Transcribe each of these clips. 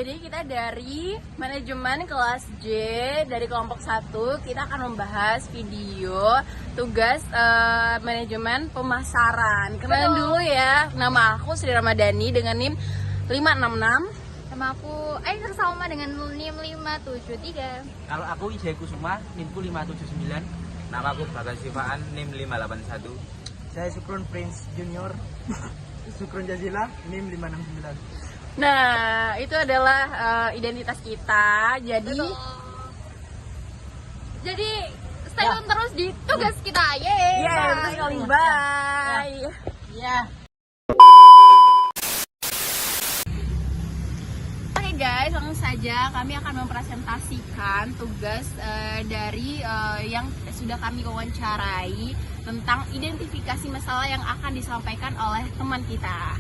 Jadi kita dari manajemen kelas J dari kelompok 1 kita akan membahas video tugas manajemen pemasaran. Kenalan dulu ya, nama aku Sri Ramadhani dengan NIM 566. Nama aku Aisyah Salma dengan NIM 573. Kalau aku Ijai Kusuma, NIMku 579. Nama aku Bagas Sifaan, NIM 581. Saya Sukron Prince Junior, Sukron Jazila, NIM 569. Nah, itu adalah identitas kita. Jadi stay tune terus di tugas kita. Yeay. betul sekali. Bye. Ya. Oke guys, langsung saja kami akan mempresentasikan tugas dari yang sudah kami wawancarai tentang identifikasi masalah yang akan disampaikan oleh teman kita.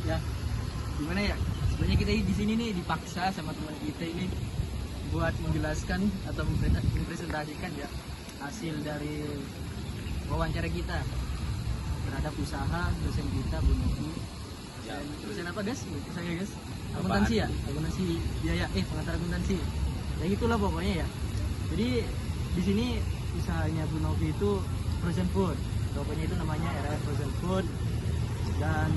Ya, gimana ya? Sebenarnya kita di sini nih dipaksa sama teman kita ini buat menjelaskan atau mempresentasikan ya hasil dari wawancara kita terhadap usaha dosen kita Bu Novi. Ya, dosen apa guys? Saya guys. Akuntansi ya? Akuntansi biaya pengantar akuntansi. Ya gitulah pokoknya ya. Jadi di sini usahanya Bu Novi itu frozen food. Tokonya itu namanya RR Frozen Food. Dan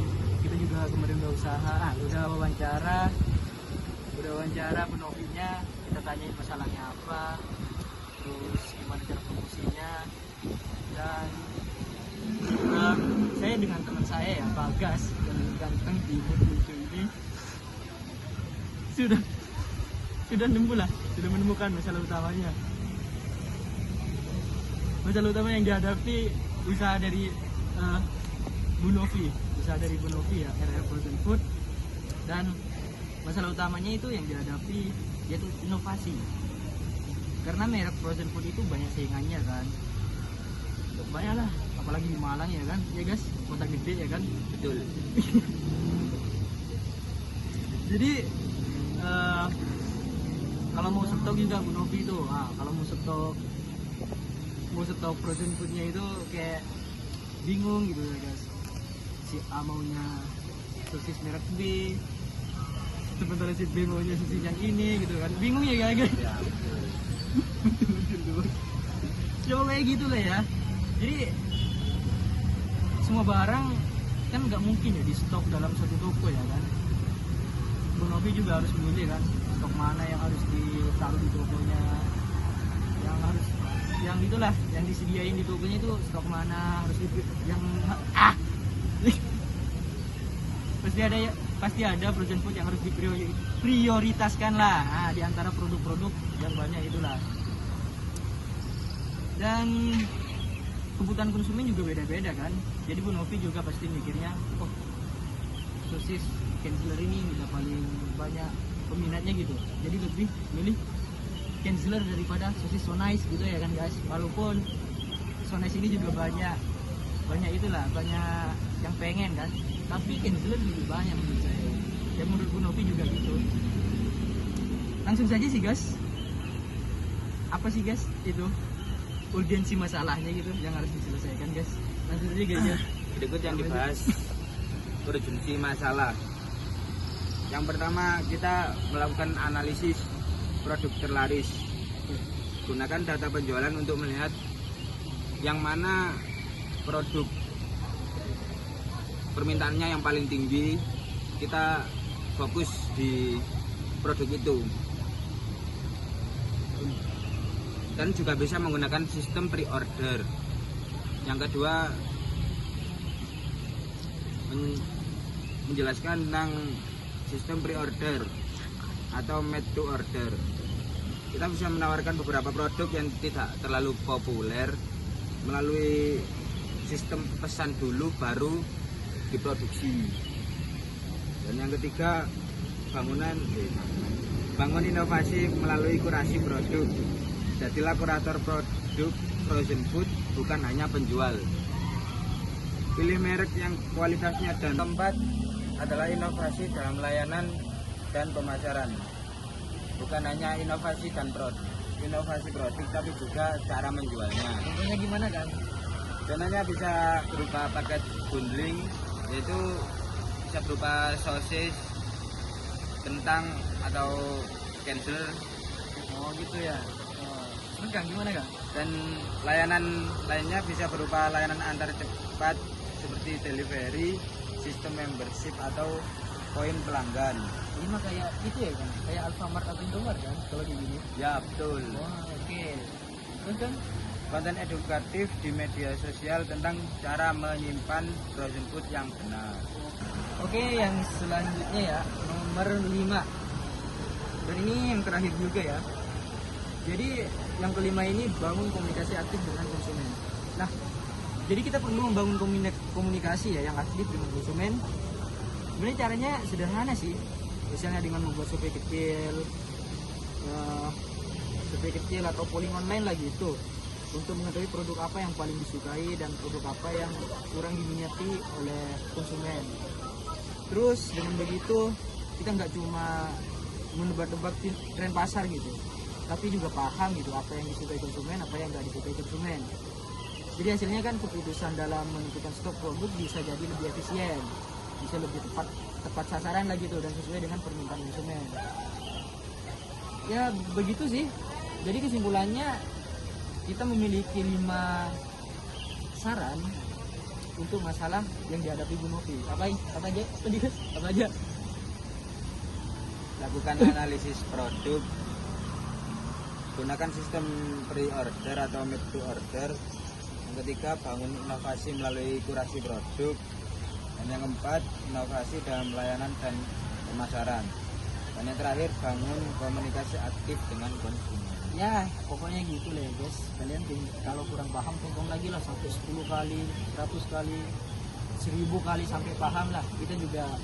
kita juga kemarin udah wawancara Bu Novinya, kita tanyain masalahnya apa, terus gimana cara promosinya, dan saya dengan teman saya ya Bagas yang ganteng imut lucu ini sudah menemukan masalah utamanya yang dihadapi usaha dari Bu Novi ya, RR Frozen Food. Dan masalah utamanya itu yang dihadapi yaitu inovasi, karena merek frozen food itu banyak saingannya kan, banyak lah, apalagi di Malang ya kan, ya guys, kota gede ya kan. Betul. Jadi kalau mau stok juga Bu Novi itu, kalau mau stok frozen foodnya itu kayak bingung gitu ya guys. Si A maunya sosis merek B, sementara si B maunya sosis yang ini gitu kan, bingung ya guys. Ya, betul. Ya kayak gitu lah ya. Jadi semua barang kan nggak mungkin ya di stok dalam satu toko ya kan. Bu Novi juga harus milih kan stok mana yang harus ditaruh di tokonya, yang itulah yang disediain di tokonya itu stok mana harus pasti ada frozen food yang harus diprioritaskan lah, di antara produk-produk yang banyak itulah. Dan kebutuhan konsumen juga beda-beda kan. Jadi Bu Novi juga pasti mikirnya, sosis Kenzler ini udah paling banyak peminatnya gitu, jadi lebih milih Kenzler daripada sosis So Nice gitu ya kan guys. Walaupun So Nice ini juga banyak yang pengen kan, tapi Kenzler lebih banyak menurut saya. Ya menurut Bu Novi juga gitu. Langsung saja sih guys, apa sih guys itu urgensi masalahnya gitu yang harus diselesaikan guys. Langsung saja guys ya. Berikut yang dibahas urgensi masalah. Yang pertama, kita melakukan analisis produk terlaris. Gunakan data penjualan untuk melihat yang mana produk permintaannya yang paling tinggi. Kita fokus di produk itu. Dan juga bisa menggunakan sistem pre-order. Yang kedua, menjelaskan tentang sistem pre-order atau made to order. Kita bisa menawarkan beberapa produk yang tidak terlalu populer melalui sistem pesan dulu baru diproduksi. Dan yang ketiga, bangun inovasi melalui kurasi produk. Jadilah kurator produk frozen food, bukan hanya penjual. Pilih merek yang kualitasnya. Dan keempat adalah inovasi dalam layanan dan pemasaran. Bukan hanya inovasi produk, tapi juga cara menjualnya. Contohnya gimana kan? Contohnya bisa berupa paket bundling, yaitu bisa berupa sosis, kentang atau cancel. Oh gitu ya. Terus Kang gimana Kang? Dan layanan lainnya bisa berupa layanan antar cepat seperti delivery, sistem membership atau poin pelanggan. Ini mah kayak gitu ya Kang? Kayak Alfamart atau Indomaret kan kalau di sini? Ya betul. Wah oke. Terus Kang? Konten edukatif di media sosial tentang cara menyimpan frozen food yang benar. Oke, yang selanjutnya ya, nomor 5. Dan ini yang terakhir juga ya. Jadi yang kelima ini bangun komunikasi aktif dengan konsumen. Nah, jadi kita perlu membangun komunikasi ya yang aktif dengan konsumen. Sebenarnya caranya sederhana sih. Misalnya dengan membuat survei kecil atau polling online lagi itu untuk mengetahui produk apa yang paling disukai dan produk apa yang kurang diminati oleh konsumen. Terus dengan begitu kita nggak cuma menebak-nebak tren pasar gitu, tapi juga paham gitu apa yang disukai konsumen, apa yang nggak disukai konsumen. Jadi hasilnya kan keputusan dalam menentukan stok produk bisa jadi lebih efisien, bisa lebih tepat sasaran lagi tuh dan sesuai dengan permintaan konsumen. Ya begitu sih. Jadi kesimpulannya kita memiliki 5 saran untuk masalah yang dihadapi Bu Novi. Apa aja? Apa aja? Lakukan analisis produk, gunakan sistem pre-order atau made to order. Yang ketiga, bangun inovasi melalui kurasi produk. Dan yang keempat, inovasi dalam pelayanan dan pemasaran. Dan yang terakhir, bangun komunikasi aktif dengan konsumen. Ya pokoknya gitu lah ya guys. Kalian kalau kurang paham tonton lagi lah sampai 10 kali, 100 kali, 1000 kali sampai paham lah. Kita juga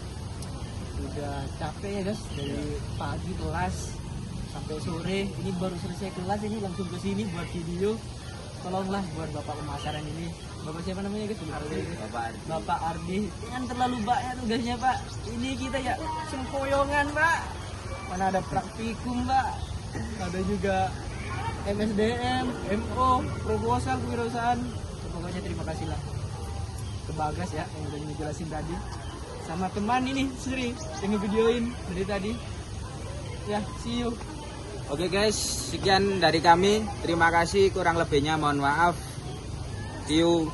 udah capek ya guys dari pagi kelas sampai sore. Ini baru selesai kelas ini langsung ke sini buat video. Tolonglah buat bapak pemasaran ini. Bapak siapa namanya guys? Bapak Ardi. Jangan terlalu banyak tugasnya Pak. Ini kita ya sempoyongan Pak. Mana ada praktikum Pak. Ada juga MSDM, MO, proposal kewirausahaan. Pokoknya terima kasih lah ke Bagas ya yang udah ngejelasin tadi, sama teman ini Sri yang ngevideoin dari tadi. Ya, see you. Oke guys, sekian dari kami. Terima kasih, kurang lebihnya mohon maaf. See you.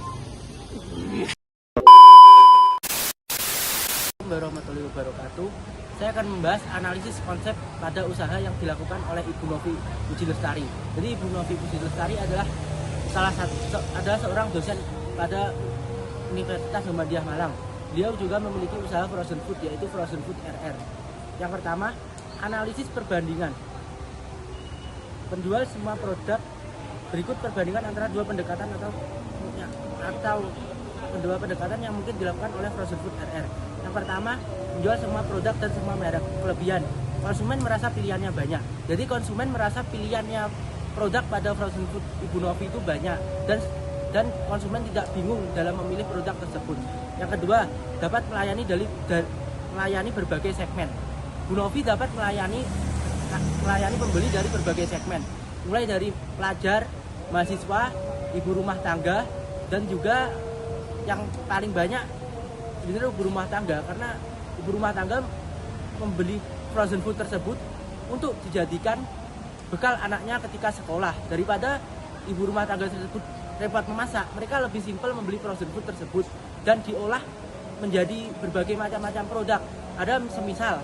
Warahmatullahi wabarakatuh. Saya akan membahas analisis konsep pada usaha yang dilakukan oleh Ibu Novi Puji Lestari. Jadi Ibu Novi Puji Lestari adalah seorang dosen pada Universitas Muhammadiyah Malang. Beliau juga memiliki usaha frozen food, yaitu Frozen Food RR. Yang pertama, analisis perbandingan. Penjual semua produk, berikut perbandingan antara dua pendekatan atau kedua pendekatan yang mungkin dilakukan oleh Frozen Food RR. Yang pertama, menjual semua produk dan semua merek. Kelebihan, konsumen merasa pilihannya banyak. Jadi konsumen merasa pilihannya produk pada Frozen Food Ibu Novi itu banyak dan konsumen tidak bingung dalam memilih produk tersebut. Yang kedua, dapat melayani berbagai segmen. Bu Novi dapat melayani pembeli dari berbagai segmen, mulai dari pelajar, mahasiswa, ibu rumah tangga, dan juga yang paling banyak sebenarnya ibu rumah tangga, karena ibu rumah tangga membeli frozen food tersebut untuk dijadikan bekal anaknya ketika sekolah. Daripada ibu rumah tangga tersebut repot memasak, mereka lebih simpel membeli frozen food tersebut dan diolah menjadi berbagai macam-macam produk. Ada semisal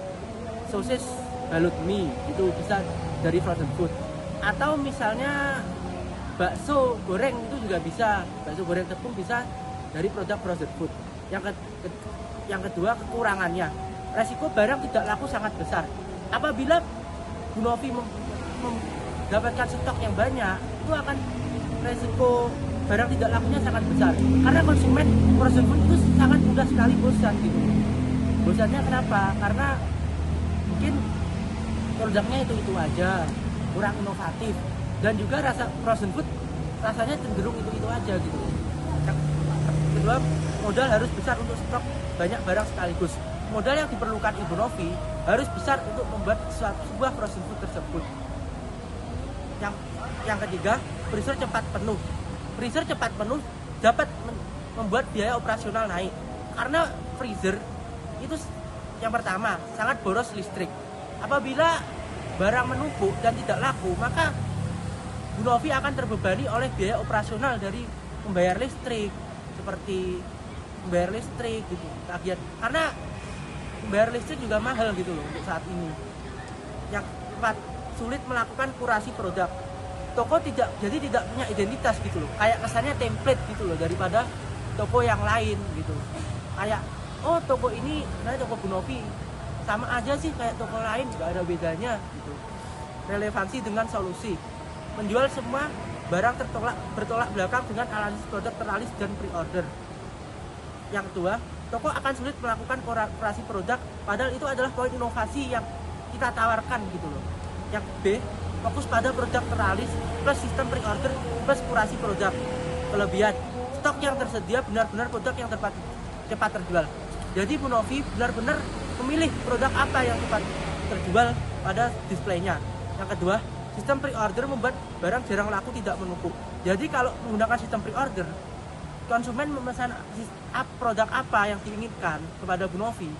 sosis balut mie, itu bisa dari frozen food. Atau misalnya bakso goreng, itu juga bisa. Bakso goreng tepung bisa dari produk frozen food. Yang kedua, kekurangannya. Resiko barang tidak laku sangat besar. Apabila Bu Novi mendapatkan stok yang banyak, itu akan resiko barang tidak lakunya sangat besar. Karena konsumen frozen food itu sangat mudah sekali bosan gitu. Bosannya kenapa? Karena mungkin produknya itu aja, kurang inovatif, dan juga rasa frozen food rasanya cenderung itu aja gitu. Yang kedua, modal harus besar untuk stok banyak barang sekaligus. Modal yang diperlukan Ibu Novi harus besar untuk membuat sebuah frozen food tersebut. Yang ketiga, freezer cepat penuh. Freezer cepat penuh dapat membuat biaya operasional naik. Karena freezer itu yang pertama sangat boros listrik. Apabila barang menumpuk dan tidak laku, maka Bu Novi akan terbebani oleh biaya operasional dari membayar listrik, seperti membayar listrik gitu, tagihan. Karena membayar listrik juga mahal gitu loh untuk saat ini. Yang keempat, sulit melakukan kurasi produk. Toko jadi tidak punya identitas gitu loh. Kayak kesannya template gitu loh daripada toko yang lain gitu. Kayak oh toko ini, nah toko Bu Novi sama aja sih kayak toko lain, nggak ada bedanya gitu. Relevansi dengan solusi, menjual semua barang bertolak belakang dengan analisis produk teralis dan pre-order. Yang kedua, toko akan sulit melakukan kurasi produk, padahal itu adalah poin inovasi yang kita tawarkan gitu loh. Yang B, fokus pada produk teralis plus sistem pre-order plus kurasi produk. Kelebihan, stok yang tersedia benar-benar produk yang cepat terjual. Jadi Bu Novi benar-benar memilih produk apa yang cepat terjual pada displaynya. Yang kedua, sistem pre-order membuat barang jarang laku tidak menumpuk. Jadi kalau menggunakan sistem pre-order, konsumen memesan produk apa yang diinginkan kepada Bu Novi,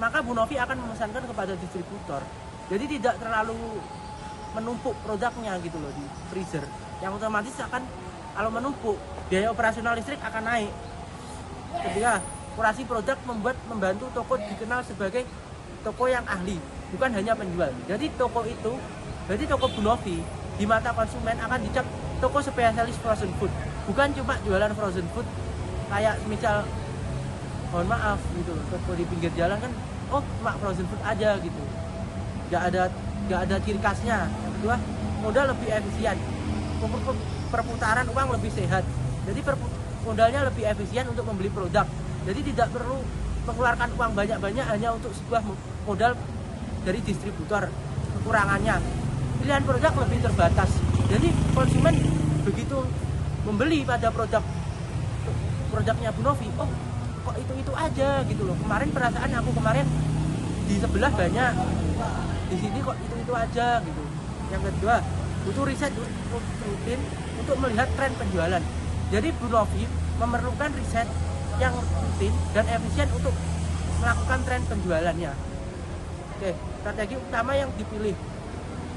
maka Bu Novi akan memesankan kepada distributor. Jadi tidak terlalu menumpuk produknya gitu loh di freezer. Yang otomatis akan kalau menumpuk, biaya operasional listrik akan naik. Ketiga, kurasi produk membantu toko dikenal sebagai toko yang ahli, bukan hanya penjual. Jadi toko Bu Novi di mata konsumen akan dicap toko spesialis frozen food, bukan cuma jualan frozen food kayak misal mohon maaf gitu, toko di pinggir jalan kan oh cuma frozen food aja gitu, nggak ada ciri khasnya. Yang kedua, modal lebih efisien, perputaran uang lebih sehat, jadi modalnya lebih efisien untuk membeli produk, jadi tidak perlu mengeluarkan uang banyak-banyak hanya untuk sebuah modal dari distributor. Kekurangannya, pilihan produk lebih terbatas, jadi konsumen begitu membeli pada produknya Bu Novi, oh kok itu aja gitu loh, kemarin perasaan aku di sebelah banyak, di sini kok itu aja gitu. Yang kedua, butuh riset rutin untuk melihat tren penjualan. Jadi Bu Novi memerlukan riset yang rutin dan efisien untuk melakukan tren penjualannya. Oke, strategi utama yang dipilih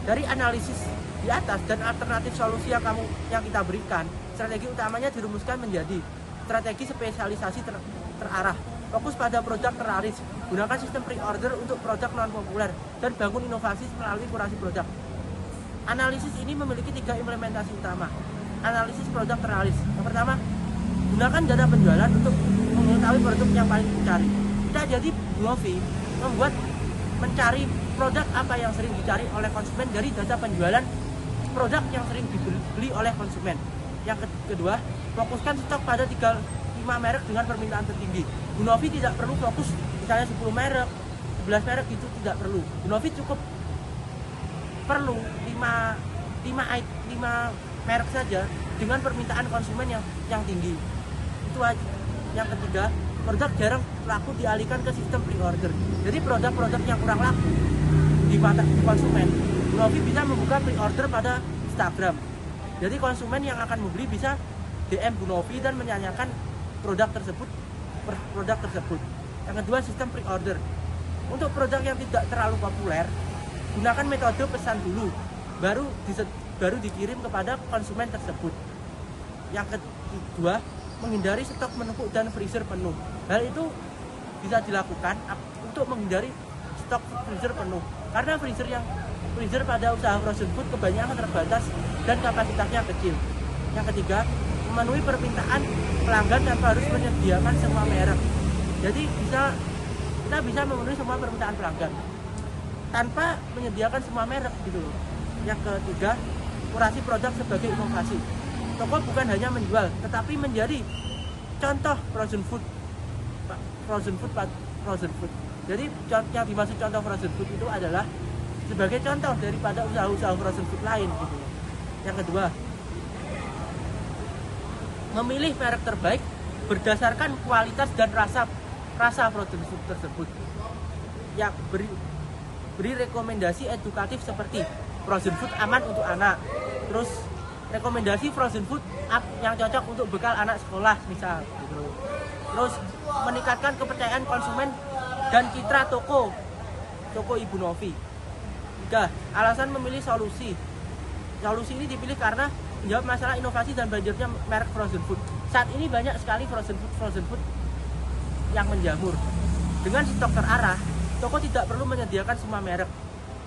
dari analisis di atas dan alternatif solusi yang kita berikan, strategi utamanya dirumuskan menjadi strategi spesialisasi terarah, fokus pada produk teralis, gunakan sistem pre-order untuk produk non populer, dan bangun inovasi melalui kurasi produk. Analisis ini memiliki 3 implementasi utama. Analisis produk teralis. Yang pertama, gunakan data penjualan untuk mengetahui produk yang paling dicari. Kita jadi Bu Novi mencari produk apa yang sering dicari oleh konsumen dari data penjualan produk yang sering dibeli oleh konsumen. Yang kedua, fokuskan stok pada 5 merek dengan permintaan tertinggi. Bu Novi tidak perlu fokus misalnya 10 merek, 11 merek, itu tidak perlu. Bu Novi cukup perlu 5 merek saja dengan permintaan konsumen yang tinggi. Itu aja. Yang ketiga, produk jarang laku dialihkan ke sistem pre-order. Jadi produk-produk yang kurang laku di mata konsumen, Bu Novi bisa membuka pre-order pada Instagram. Jadi konsumen yang akan membeli bisa DM Bu Novi dan menanyakan produk tersebut. Yang kedua, sistem pre-order. Untuk produk yang tidak terlalu populer, gunakan metode pesan dulu, baru dikirim kepada konsumen tersebut. Yang kedua, menghindari stok menumpuk dan freezer penuh. Hal itu bisa dilakukan untuk menghindari stok freezer penuh, karena freezer pada usaha frozen food kebanyakan terbatas dan kapasitasnya kecil. Yang ketiga, memenuhi permintaan pelanggan tanpa harus menyediakan semua merek. Jadi kita bisa memenuhi semua permintaan pelanggan tanpa menyediakan semua merek gitu loh. Yang ketiga, kurasi produk sebagai inovasi. Toko bukan hanya menjual, tetapi menjadi contoh frozen food. Jadi yang dimaksud contoh frozen food itu adalah sebagai contoh daripada usaha-usaha frozen food lain gitu. Yang kedua, memilih merek terbaik berdasarkan kualitas dan rasa frozen food tersebut. Yang beri rekomendasi edukatif seperti frozen food aman untuk anak. Terus rekomendasi frozen food yang cocok untuk bekal anak sekolah misal gitu. Terus meningkatkan kepercayaan konsumen dan citra toko Ibu Novi. Ketiga, alasan memilih solusi. Solusi ini dipilih karena menjawab masalah inovasi dan banjirnya merek frozen food. Saat ini banyak sekali frozen food yang menjamur. Dengan stok terarah, toko tidak perlu menyediakan semua merek.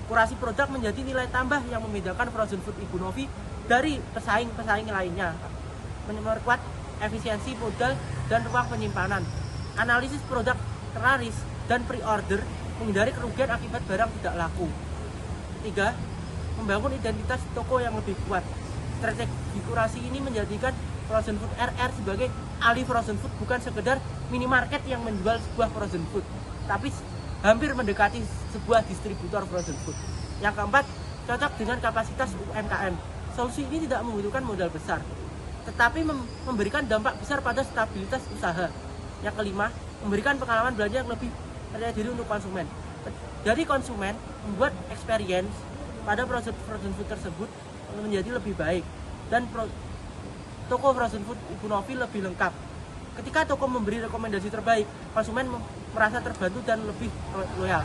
Kurasi produk menjadi nilai tambah yang membedakan frozen food Ibu Novi dari pesaing-pesaing lainnya. Memperkuat efisiensi modal dan ruang penyimpanan. Analisis produk terlaris dan pre-order menghindari kerugian akibat barang tidak laku. 3. Membangun identitas toko yang lebih kuat. Strategi kurasi ini menjadikan Frozen Food RR sebagai ahli frozen food, bukan sekedar minimarket yang menjual sebuah frozen food, tapi hampir mendekati sebuah distributor frozen food. Yang keempat, cocok dengan kapasitas UMKM. Solusi ini tidak membutuhkan modal besar, tetapi memberikan dampak besar pada stabilitas usaha. Yang kelima, memberikan pengalaman belanja yang lebih percaya diri untuk konsumen. Jadi konsumen membuat experience pada frozen food tersebut menjadi lebih baik, dan toko frozen food Ibu Novi lebih lengkap. Ketika toko memberi rekomendasi terbaik, konsumen merasa terbantu dan lebih loyal.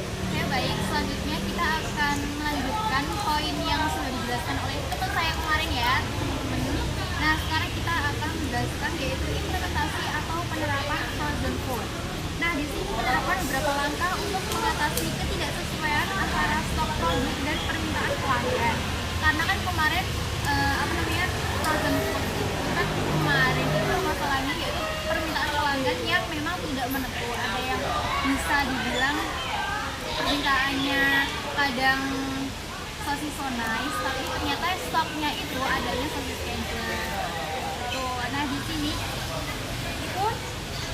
Oke, baik. Selanjutnya kita akan melanjutkan poin yang sudah dijelaskan oleh teman saya kemarin ya, teman-teman. Nah, sekarang kita akan menjelaskan yaitu implementasi atau penerapan frozen food. Nah, di sini menerapkan beberapa langkah untuk mengatasi ketidaksesuaian antara stok produk dan permintaan pelanggan. Karena kan kemarin frozen food itu kan kemarin itu masalahnya yaitu permintaan pelanggan yang memang tidak menentu. Ada yang bisa dibilang permintaannya kadang sosis so nice, tapi ternyata stoknya itu adanya sosis Angel. Tuh, nah di sini itu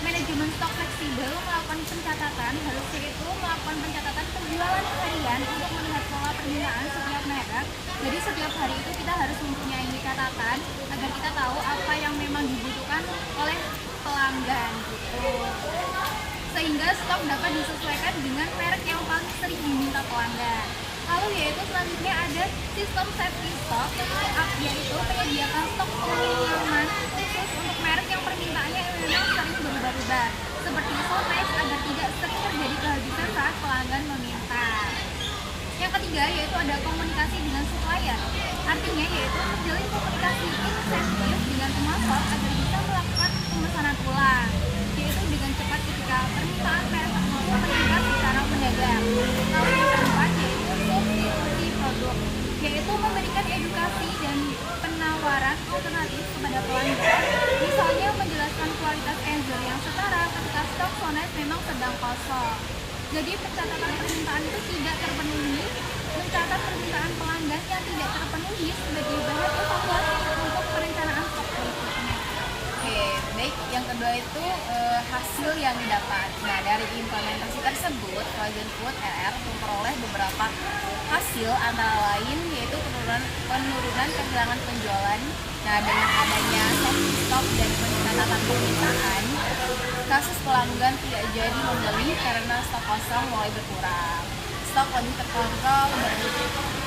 manajemen stok fleksibel melakukan pencatatan, harusnya itu melakukan pencatatan penjualan harian untuk melihat pola permintaan setiap merek. Jadi setiap hari itu kita harus mempunyai catatan agar kita tahu apa yang memang dibutuhkan oleh pelanggan gitu. Sehingga stok dapat disesuaikan dengan merek yang paling sering diminta pelanggan. Lalu yaitu selanjutnya ada sistem safety stock, yaitu menyediakan stok pengiriman khusus untuk merek yang permintaannya memang sering berubah-ubah, seperti so nice, agar tidak sering terjadi kehabisan saat pelanggan meminta. Yang ketiga yaitu ada komunikasi dengan supplier, artinya yaitu menjalin komunikasi insentif dengan pemasok agar bisa melakukan pemesanan ulang, yaitu dengan cepat ketika permintaan merek tersebut meningkat secara mendadak. Lalu yang keempat yaitu substitusi produk, yaitu memberikan edukasi dan penawaran alternatif kepada pelanggan, misalnya menjelaskan kualitas Angel yang setara ketika stok Sones memang sedang kosong. Jadi pencatatan permintaan itu tidak terpenuhi, mencatat permintaan pelanggan yang tidak terpenuhi sebagai bahan evaluasi untuk perencanaan stok berikutnya. Oke, baik. Yang kedua itu hasil yang didapat. Nah, dari implementasi tersebut, Frozen Food RR memperoleh beberapa hasil, antara lain yaitu penurunan kehilangan penjualan. Nah, dengan adanya safety stock dan pencatatan permintaan, kasus pelanggan tidak jadi membeli karena stok kosong mulai berkurang. Stok lebih terkontrol,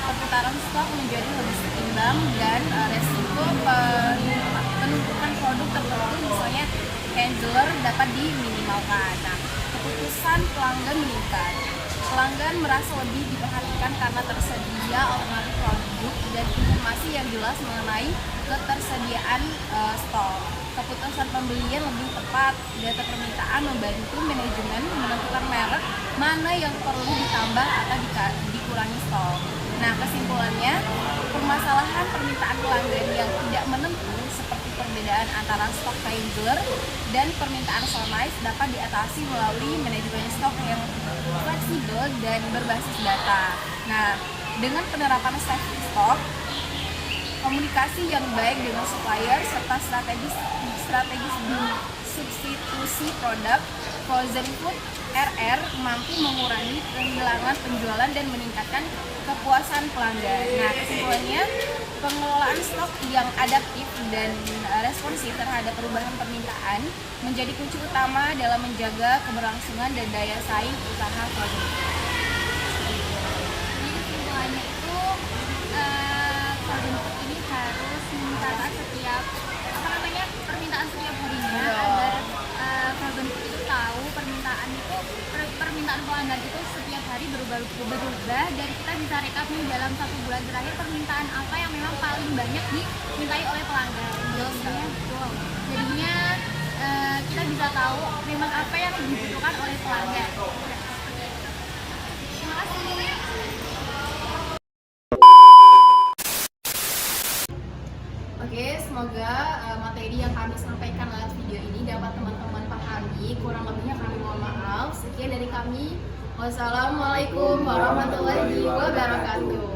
perputaran stok menjadi lebih seimbang, dan resiko penumpukan produk tertentu, misalnya handler, dapat diminimalkan. Nah, keputusan pelanggan meningkat. Pelanggan merasa lebih diperhatikan karena tersedia alternatif produk dan informasi yang jelas mengenai ketersediaan stok. Keputusan pembelian lebih tepat, data permintaan membantu manajemen menentukan merek mana yang perlu ditambah atau dikurangi stok. Nah, kesimpulannya, permasalahan permintaan pelanggan yang tidak menentu seperti perbedaan antara stok Wrangler dan permintaan so nice dapat diatasi melalui manajemen stok yang fleksibel dan berbasis data. Nah, dengan penerapan safety stock, komunikasi yang baik dengan supplier, serta strategi substitusi produk, Frozen Food RR mampu mengurangi kehilangan penjualan dan meningkatkan kepuasan pelanggan. Nah, kesimpulannya, pengelolaan stok yang adaptif dan responsif terhadap perubahan permintaan menjadi kunci utama dalam menjaga keberlangsungan dan daya saing usaha Frozen Food. Jadi kesimpulannya itu Frozen Food ini harus mencatat setiap permintaan setiap harinya agar Frozen Food itu tahu permintaan itu mudah dan kita bisa rekap nih dalam 1 bulan terakhir permintaan apa yang memang paling banyak dimintai oleh pelanggan. Jadinya kita bisa tahu memang apa yang dibutuhkan oleh pelanggan. Terima kasih. Oke, semoga materi yang kami sampaikan lewat video ini dapat teman-teman pahami. Kurang lebihnya kami mohon maaf. Sekian dari kami. Wassalamualaikum warahmatullahi wabarakatuh.